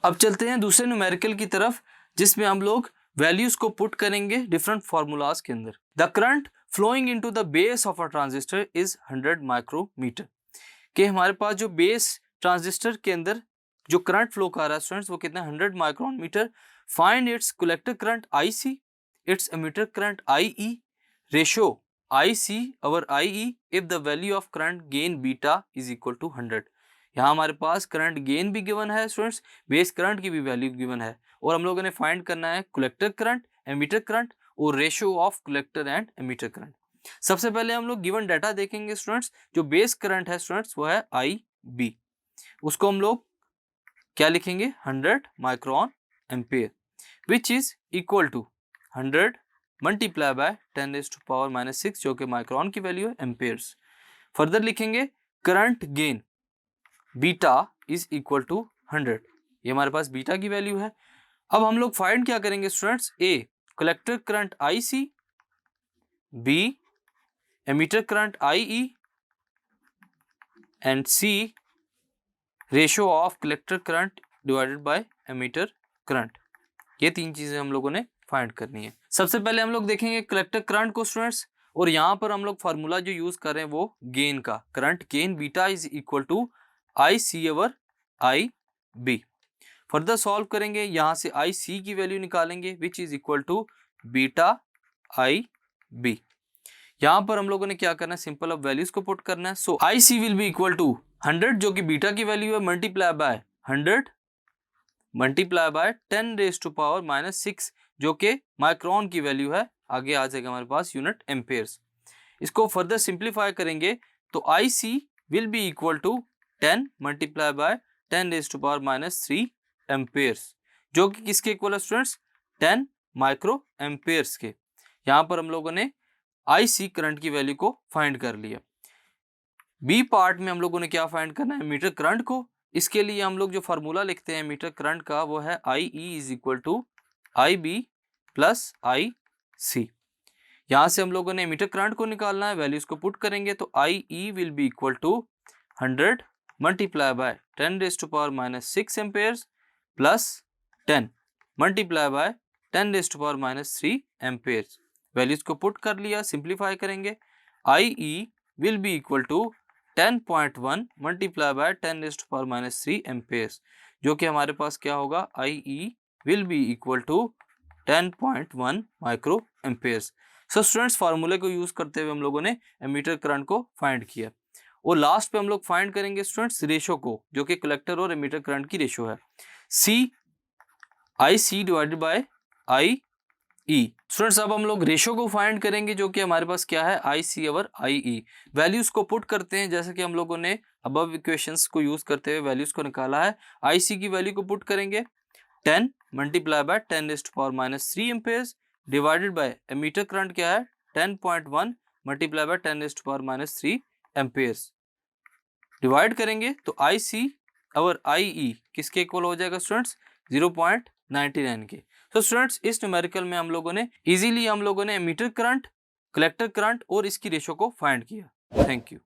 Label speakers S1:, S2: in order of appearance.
S1: अब चलते हैं दूसरे न्यूमेरिकल की तरफ, जिसमें हम लोग वैल्यूज को पुट करेंगे डिफरेंट फार्मूलाज के अंदर। The current flowing into the base of a transistor is 100 micrometer. कि हमारे पास जो बेस ट्रांजिस्टर के अंदर जो करंट फ्लो कर रहा है स्टूडेंट्स वो कितना 100 micrometer. Find its collector current IC, its emitter current IE, ratio IC over IE if the value of current gain beta is equal to 100। यहाँ हमारे पास करंट गेन भी गिवन है स्टूडेंट्स, बेस करंट की भी value given है, और हम लोगों ने फाइंड करना है कलेक्टर करंट, एमिटर करंट और ratio of collector and emitter current. सबसे पहले हम लोग गिवन डाटा देखेंगे स्टूडेंट्स। जो बेस करंट है स्टूडेंट्स वो है IB, उसको हम लोग क्या लिखेंगे 100 micron ampere, which is equal to 100 multiply by 10⁻⁻⁶, जो कि माइक्रोन की वैल्यू है एम्पेयर्स। फर्दर लिखेंगे current gain beta is equal to 100, ये हमारे पास बीटा की वैल्यू है। अब हम लोग फाइंड क्या करेंगे students, A collector current IC, B emitter current IE and C ratio of collector current divided by emitter current. ये तीन चीजें हम लोगों ने फाइंड करनी है। सबसे पहले हम लोग देखेंगे कलेक्टर करंट को स्टूडेंट्स, और यहाँ पर हम लोग फार्मूला जो यूज कर रहे हैं वो गेन का, current gain beta is equal to IC over IB। Further solve करेंगे, यहाँ से IC की वैल्यू निकालेंगे which is equal to beta IB। यहाँ पर हम लोगों ने क्या करना है, सिंपल अब वैल्यूज को पुट करना है। So IC will be equal to 100 जो कि बीटा की वैल्यू है, मल्टीप्लाई बाय 100 मल्टीप्लाई बाय 10⁻⁻⁶ जो कि माइक्रोन की वैल्यू है, आगे आ जाएगा हमारे पास यूनिट एम्पेयर्स। इसको फर्दर सिंप्लीफाई करेंगे तो IC will be equal to 10 multiply by 10⁻⁻³ amperes, जो कि किसके इक्वल है स्टूडेंट्स, 10 माइक्रो एम्पेयर्स के। यहाँ पर हम लोगों ने IC करंट की वैल्यू को फाइंड कर लिया। बी पार्ट में हम लोगों ने क्या फाइंड करना है, मीटर करंट को। इसके लिए हम लोग जो फार्मूला लिखते हैं मीटर करंट का वो है IE is equal to IB plus IC। यहाँ से हम लोगों ने मीटर करंट को निकालना है, वैल्यूज को पुट करेंगे तो IE will be equal to 100 multiply by 10⁻⁻⁶ amperes plus 10 multiply by 10⁻⁻³ amperes. Values को पुट कर लिया, सिंप्लीफाई करेंगे IE will be equal to 10.1 multiply by 10⁻⁻³ amperes, जो कि हमारे पास क्या होगा, IE will be equal to 10.1 micro amperes. So students फार्मूले को यूज करते हुए हम लोगों ने एमीटर करंट को फाइंड किया, और लास्ट पे हम लोग फाइंड करेंगे स्टूडेंट्स रेशो को, जो कि कलेक्टर और एमीटर करंट की रेशो है, IC divided by IE। Students अब हम लोग रेशो को फाइंड करेंगे, जो कि हमारे पास क्या है, IC ओवर IE। वैल्यूज को पुट करते हैं, जैसे कि हम लोगों ने अबव इक्वेशंस को यूज करते हुए वैल्यूज को निकाला है। IC की वैल्यू को पुट करेंगे 10 multiply by 10⁻⁻³ amperes divided by emitter current क्या है 10.1 मल्टीप्लाई बाय 10⁻⁻³ एम्पेयर्स। डिवाइड करेंगे तो IC ओवर IE किसके इक्वल हो जाएगा स्टूडेंट्स, 0.99 के। तो स्टूडेंट्स इस न्यूमेरिकल में हम लोगों ने easily emitter current, collector current और इसकी रेशो को फाइंड किया। Thank you.